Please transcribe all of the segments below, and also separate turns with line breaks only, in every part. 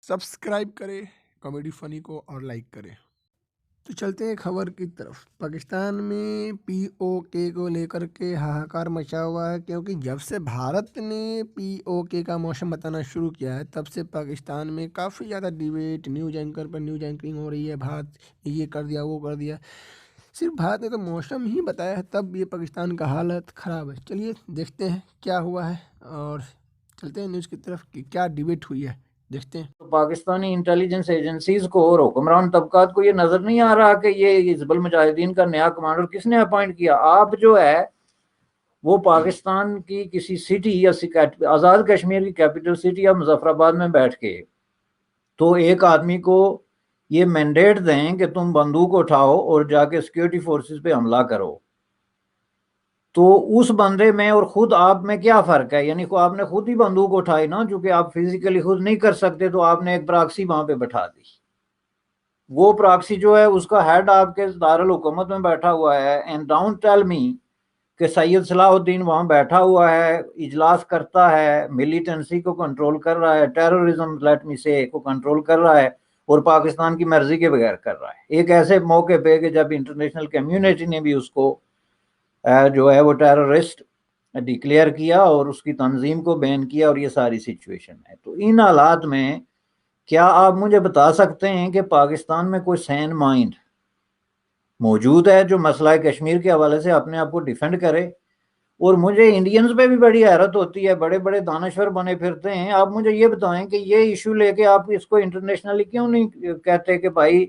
Subscribe करें comedy funny को और लाइक करें। तो चलते हैं खबर की तरफ। पाकिस्तान में पीओके को लेकर के हाहाकार मचा हुआ है, क्योंकि जब से भारत ने पीओके का मौसम बताना शुरू किया है तब से पाकिस्तान में काफ़ी ज़्यादा डिबेट, न्यूज़ एंकर पर न्यूज़ एंकरिंग हो रही है। भारत ये कर दिया, वो कर दिया। सिर्फ भारत ने तो मौसम ही बताया है, तब ये पाकिस्तान का हालत ख़राब है। चलिए देखते हैं क्या हुआ है और चलते हैं न्यूज़ की तरफ कि क्या डिबेट हुई है, देखते हैं।
तो पाकिस्तानी इंटेलिजेंस एजेंसीज को और हुक्मरान तबकात को ये नजर नहीं आ रहा कि ये हिजबुल मुजाहिदीन का नया कमांडर किसने अपॉइंट किया। आप जो है वो पाकिस्तान की किसी सिटी या आज़ाद कश्मीर की कैपिटल सिटी या मुजफ्फराबाद में बैठ के तो एक आदमी को ये मैंडेट दें कि तुम बंदूक उठाओ और जाके सिक्योरिटी फोर्सेस पे हमला करो, तो उस बंदे में और खुद आप में क्या फर्क है। यानी को आपने खुद ही बंदूक उठाई ना, चूंकि आप फिजिकली खुद नहीं कर सकते तो आपने एक प्रॉक्सी वहां पे बैठा दी। वो प्रॉक्सी जो है उसका हेड आपके दारुल हुकूमत में बैठा हुआ है। एंड डोंट टेल मी कि सैयद सलाहुद्दीन वहां बैठा हुआ है, इजलास करता है, मिलिटेंसी को कंट्रोल कर रहा है, टेररिज्म लेट मी से को कंट्रोल कर रहा है और पाकिस्तान की मर्जी के बगैर कर रहा है। एक ऐसे मौके पे कि जब इंटरनेशनल कम्युनिटी ने भी उसको जो है वो टेररिस्ट डिक्लेयर किया और उसकी तंजीम को बैन किया, और ये सारी सिचुएशन है। तो इन हालात में क्या आप मुझे बता सकते हैं कि पाकिस्तान में कोई सैन माइंड मौजूद है जो मसला कश्मीर के हवाले से अपने आप को डिफेंड करे। और मुझे इंडियंस पे भी बड़ी हैरत होती है, बड़े बड़े दानश्वर बने फिरते हैं। आप मुझे ये बताएं कि ये इशू लेके आप इसको इंटरनेशनली क्यों नहीं कहते कि भाई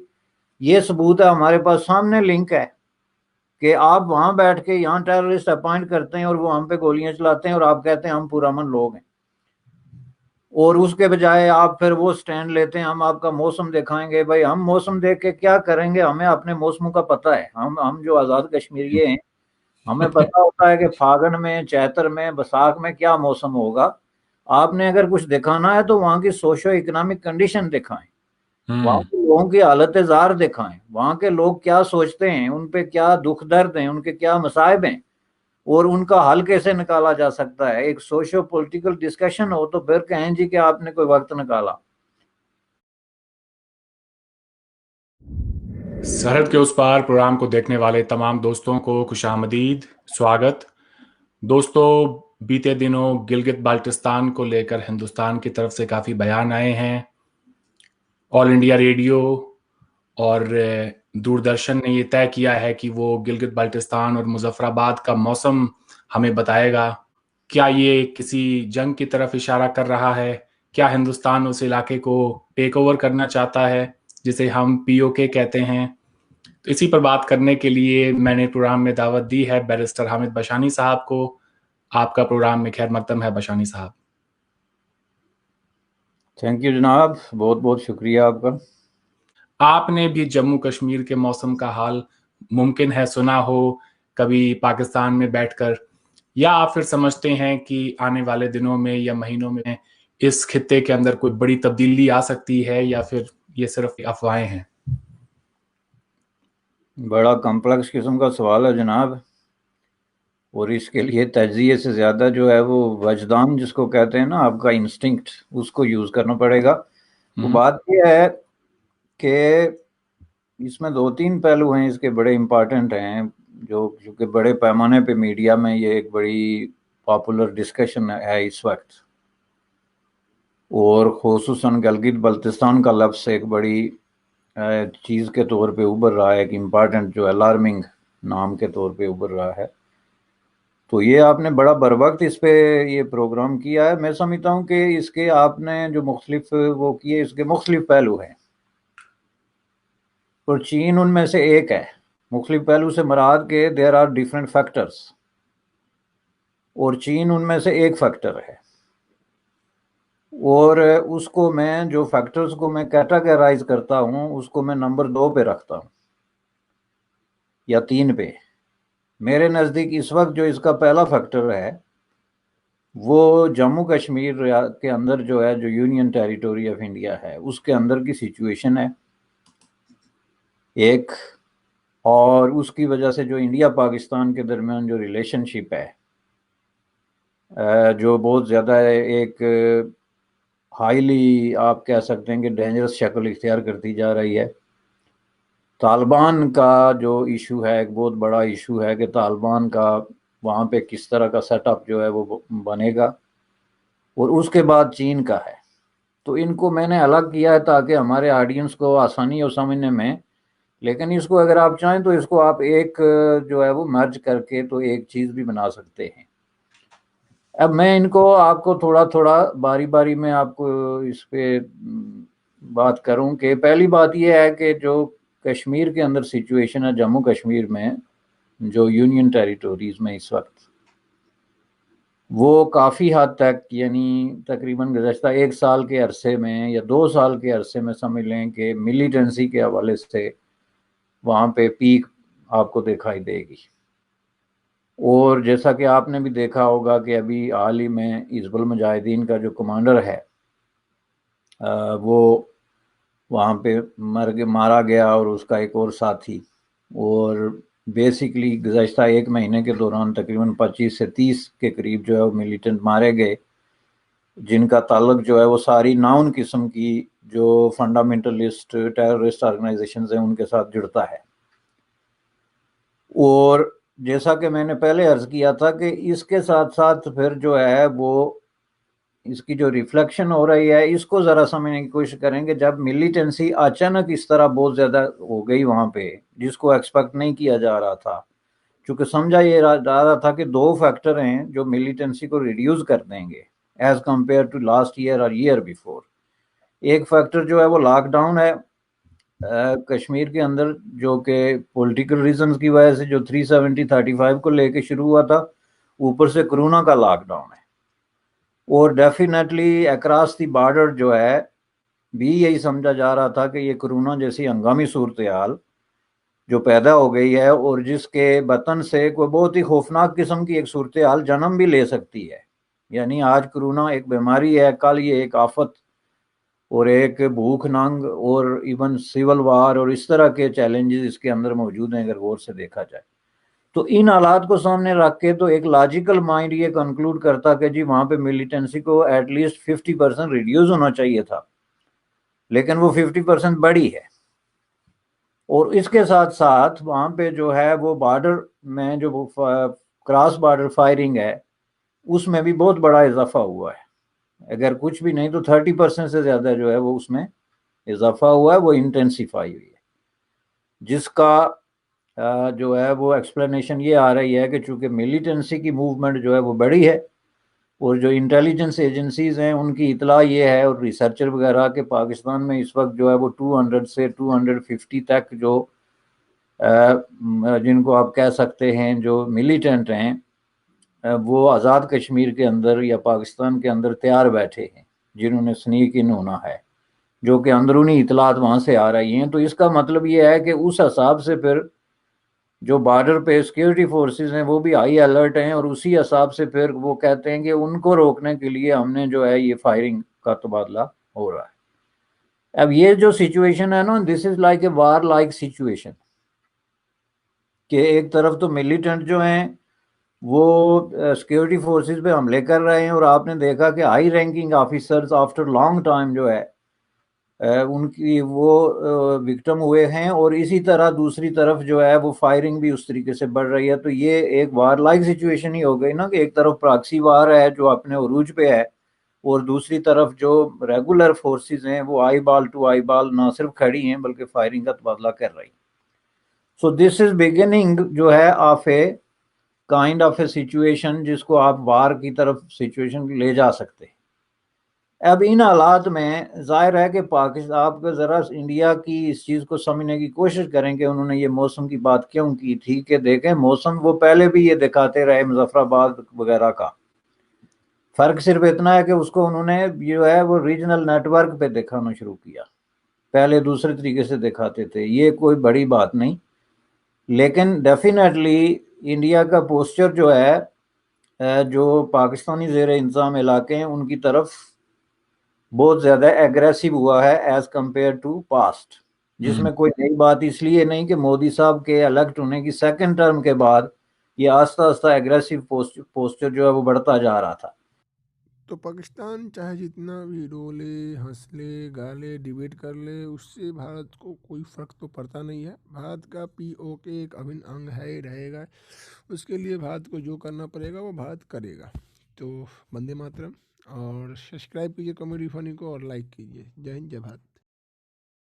ये सबूत है हमारे पास, सामने लिंक है कि आप वहां बैठ के यहाँ टेररिस्ट अपॉइंट करते हैं और वो हम पे गोलियां चलाते हैं और आप कहते हैं हम पुरअमन लोग हैं। और उसके बजाय आप फिर वो स्टैंड लेते हैं हम आपका मौसम दिखाएंगे। भाई हम मौसम देख के क्या करेंगे, हमें अपने मौसमों का पता है। हम जो आज़ाद कश्मीरी हैं हमें पता होता है कि फागण में, चैत्र में, बैसाख में क्या मौसम होगा। आपने अगर कुछ दिखाना है तो वहाँ की सोशो इकोनॉमिक कंडीशन दिखाएं, वहाँ के लोगों की हालत जार दिखाएं, वहाँ के लोग क्या सोचते हैं, उन पे क्या दुख दर्द हैं, उनके क्या मसाइब हैं और उनका हल कैसे निकाला जा सकता है। एक सोशो पॉलिटिकल डिस्कशन हो तो फिर कहें जी कि आपने कोई वक्त निकाला।
सरहद के उस पार प्रोग्राम को देखने वाले तमाम दोस्तों को खुशामदीद, स्वागत। दोस्तों, बीते दिनों गिलगित बाल्टिस्तान को लेकर हिंदुस्तान की तरफ से काफ़ी बयान आए हैं। ऑल इंडिया रेडियो और दूरदर्शन ने ये तय किया है कि वो गिलगित बाल्टिस्तान और मुजफ्फराबाद का मौसम हमें बताएगा। क्या ये किसी जंग की तरफ इशारा कर रहा है? क्या हिंदुस्तान उस इलाके को टेक ओवर करना चाहता है, जिसे हम पीओके कहते हैं? तो इसी पर बात करने के लिए मैंने प्रोग्राम में दावत दी है बैरिस्टर हामिद बशानी साहब को। आपका प्रोग्राम में खैर मकदम है बशानी साहब।
थैंक यू जनाब, बहुत बहुत शुक्रिया आपका।
आपने भी जम्मू कश्मीर के मौसम का हाल मुमकिन है सुना हो कभी पाकिस्तान में बैठकर, या आप फिर समझते हैं कि आने वाले दिनों में या महीनों में इस खित्ते के अंदर कोई बड़ी तब्दीली आ सकती है, या फिर ये सिर्फ अफवाहें हैं?
बड़ा कॉम्प्लेक्स किस्म का सवाल है जनाब, और इसके लिए तजिए से ज़्यादा जो है वो वजदान जिसको कहते हैं ना, आपका इंस्टिंक्ट, उसको यूज़ करना पड़ेगा। वो बात ये है कि इसमें दो तीन पहलू हैं इसके बड़े इम्पॉर्टेंट हैं, जो क्योंकि बड़े पैमाने पे मीडिया में ये एक बड़ी पॉपुलर डिस्कशन है इस वक्त, और खुसूसन गिलगित बल्तिस्तान का लफ्ज़ एक बड़ी चीज़ के तौर पे उभर रहा है, एक इम्पॉर्टेंट जो अलार्मिंग नाम के तौर पे उभर रहा है। तो ये आपने बड़ा बर वक्त इस पे ये प्रोग्राम किया है। मैं समझता हूँ कि इसके आपने जो मुख्तलिफ वो किए, इसके मुख्तलिफ पहलू हैं और चीन उनमें से एक है। मुख्तलिफ पहलू से मुराद के देयर आर डिफरेंट फैक्टर्स, और चीन उनमें से एक फैक्टर है। और उसको मैं जो फैक्टर्स को मैं कैटेगराइज करता हूँ उसको मैं नंबर 2 पे रखता हूँ या 3 पे। मेरे नज़दीक इस वक्त जो इसका पहला फैक्टर है वो जम्मू कश्मीर के अंदर जो है, जो यूनियन टेरिटोरी ऑफ इंडिया है, उसके अंदर की सिचुएशन है एक, और उसकी वजह से जो इंडिया पाकिस्तान के दरमियान जो रिलेशनशिप है जो बहुत ज़्यादा एक ہائیلی آپ کہہ سکتے ہیں کہ ڈینجرس شکل اختیار کرتی جا رہی ہے۔ طالبان کا جو ایشو ہے، ایک بہت بڑا ایشو ہے کہ طالبان کا وہاں پہ کس طرح کا سیٹ اپ جو ہے وہ بنے گا، اور اس کے بعد چین کا ہے۔ تو ان کو میں نے الگ کیا ہے تاکہ ہمارے آڈینس کو آسانی ہو سمجھنے میں، لیکن اس کو اگر آپ چاہیں تو اس کو آپ ایک جو ہے وہ مرج کر کے تو ایک چیز بھی بنا سکتے ہیں۔ اب میں ان کو آپ کو تھوڑا تھوڑا باری باری میں آپ کو اس پہ بات کروں کہ پہلی بات یہ ہے کہ جو کشمیر کے اندر سچویشن ہے، جموں کشمیر میں جو یونین ٹیریٹوریز میں اس وقت، وہ کافی حد تک یعنی تقریباً گزشتہ 1 سال کے عرصے میں یا 2 سال کے عرصے میں سمجھ لیں کہ ملیٹنسی کے حوالے سے وہاں پہ پیک آپ کو دکھائی دے گی۔ اور جیسا کہ آپ نے بھی دیکھا ہوگا کہ ابھی حال ہی میں حزب المجاہدین کا جو کمانڈر ہے وہ وہاں پہ مارا گیا، اور اس کا ایک اور ساتھی، اور بیسیکلی گزشتہ 1 مہینے کے دوران تقریباً 25 سے 30 کے قریب جو ہے وہ ملیٹنٹ مارے گئے، جن کا تعلق جو ہے وہ ساری ناؤن قسم کی جو فنڈامنٹلسٹ ٹیررسٹ آرگنائزیشنز ہیں ان کے ساتھ جڑتا ہے۔ اور جیسا کہ میں نے پہلے عرض کیا تھا کہ اس کے ساتھ ساتھ پھر جو ہے وہ اس کی جو ریفلیکشن ہو رہی ہے اس کو ذرا سمجھنے کی کوشش کریں کہ جب ملیٹنسی اچانک اس طرح بہت زیادہ ہو گئی وہاں پہ، جس کو ایکسپیکٹ نہیں کیا جا رہا تھا، چونکہ سمجھا یہ جا رہا تھا کہ 2 فیکٹر ہیں جو ملیٹنسی کو ریڈیوز کر دیں گے as compare to last year اور ایئر بیفور۔ ایک فیکٹر جو ہے وہ لاک ڈاؤن ہے کشمیر کے اندر، جو کہ پولیٹیکل ریزنز کی وجہ سے جو 370-35 کو لے کے شروع ہوا تھا، اوپر سے کرونا کا لاک ڈاؤن ہے، اور ڈیفینیٹلی اکراس دی بارڈر جو ہے بھی یہی سمجھا جا رہا تھا کہ یہ کرونا جیسی ہنگامی صورتحال جو پیدا ہو گئی ہے اور جس کے بطن سے کوئی بہت ہی خوفناک قسم کی ایک صورتحال جنم بھی لے سکتی ہے، یعنی آج کرونا ایک بیماری ہے، کل یہ ایک آفت اور ایک بھوک ننگ اور ایون سیول وار اور اس طرح کے چیلنجز اس کے اندر موجود ہیں اگر غور سے دیکھا جائے۔ تو ان حالات کو سامنے رکھ کے تو ایک لاجیکل مائنڈ یہ کنکلوڈ کرتا کہ جی وہاں پہ ملیٹنسی کو ایٹ لیسٹ 50% ریڈیوز ہونا چاہیے تھا، لیکن وہ 50% بڑی ہے۔ اور اس کے ساتھ ساتھ وہاں پہ جو ہے وہ بارڈر میں جو کراس بارڈر فائرنگ ہے اس میں بھی بہت بڑا اضافہ ہوا ہے، اگر کچھ بھی نہیں تو 30% سے زیادہ جو ہے وہ اس میں اضافہ ہوا ہے، وہ انٹینسیفائی ہوئی ہے، جس کا جو ہے وہ ایکسپلینیشن یہ آ رہی ہے کہ چونکہ ملیٹنسی کی موومنٹ جو ہے وہ بڑی ہے، اور جو انٹیلیجنس ایجنسیز ہیں ان کی اطلاع یہ ہے اور ریسرچر وغیرہ کہ پاکستان میں اس وقت جو ہے وہ 200 سے 250 تک جو جن کو آپ کہہ سکتے ہیں جو ملیٹنٹ ہیں وہ آزاد کشمیر کے اندر یا پاکستان کے اندر تیار بیٹھے ہیں، جنہوں نے سنیک ان ہونا ہے، جو کہ اندرونی اطلاعات وہاں سے آ رہی ہیں۔ تو اس کا مطلب یہ ہے کہ اس حساب سے پھر جو بارڈر پہ سیکیورٹی فورسز ہیں وہ بھی ہائی الرٹ ہیں، اور اسی حساب سے پھر وہ کہتے ہیں کہ ان کو روکنے کے لیے ہم نے جو ہے یہ فائرنگ کا تبادلہ ہو رہا ہے۔ اب یہ جو سچویشن ہے نا، this is like a war like situation, کہ ایک طرف تو ملیٹنٹ جو ہیں وہ سیکیورٹی فورسز پہ حملے کر رہے ہیں، اور آپ نے دیکھا کہ high ranking officers after long time جو ہے ان کی وہ وکٹم ہوئے ہیں، اور اسی طرح دوسری طرف جو ہے وہ فائرنگ بھی اس طریقے سے بڑھ رہی ہے۔ تو یہ ایک وار لائک سچویشن ہی ہو گئی نا، کہ ایک طرف پراکسی وار ہے جو اپنے عروج پہ ہے، اور دوسری طرف جو ریگولر فورسز ہیں وہ آئی بال ٹو آئی بال نہ صرف کھڑی ہیں بلکہ فائرنگ کا تبادلہ کر رہی ہیں۔ سو دس از بگننگ جو ہے of a kind of a situation جس کو آپ وار کی طرف سچویشن لے جا سکتے ہیں۔ اب ان حالات میں ظاہر ہے کہ پاکستان، آپ کو ذرا انڈیا کی اس چیز کو سمجھنے کی کوشش کریں کہ انہوں نے یہ موسم کی بات کیوں کی تھی، کہ دیکھیں موسم وہ پہلے بھی یہ دکھاتے رہے مظفر آباد وغیرہ کا، فرق صرف اتنا ہے کہ اس کو انہوں نے جو ہے وہ ریجنل نیٹ ورک پہ دکھانا شروع کیا، پہلے دوسرے طریقے سے دکھاتے تھے، یہ کوئی بڑی بات نہیں، لیکن ڈیفینیٹلی انڈیا کا پوسچر جو ہے جو پاکستانی زیر انتظام علاقے ہیں ان کی طرف بہت زیادہ ایگریسو ہوا ہے ایز کمپیئر ٹو پاسٹ، جس میں کوئی نئی بات اس لیے نہیں کہ مودی صاحب کے الیکٹ ہونے کی سیکنڈ ٹرم کے بعد یہ آہستہ آہستہ ایگریسو پوسچر جو ہے وہ بڑھتا جا رہا تھا۔
तो पाकिस्तान चाहे जितना भी रोले, हंस ले, गाले, डिबेट कर ले, उससे भारत को कोई फ़र्क तो पड़ता नहीं है। भारत का POK एक अभिन्न अंग है ही रहेगा। उसके लिए भारत को जो करना पड़ेगा वो भारत करेगा। तो वंदे मातरम, और सब्सक्राइब कीजिए कॉमेडी फनी को और लाइक कीजिए। जय हिंद, जय भारत।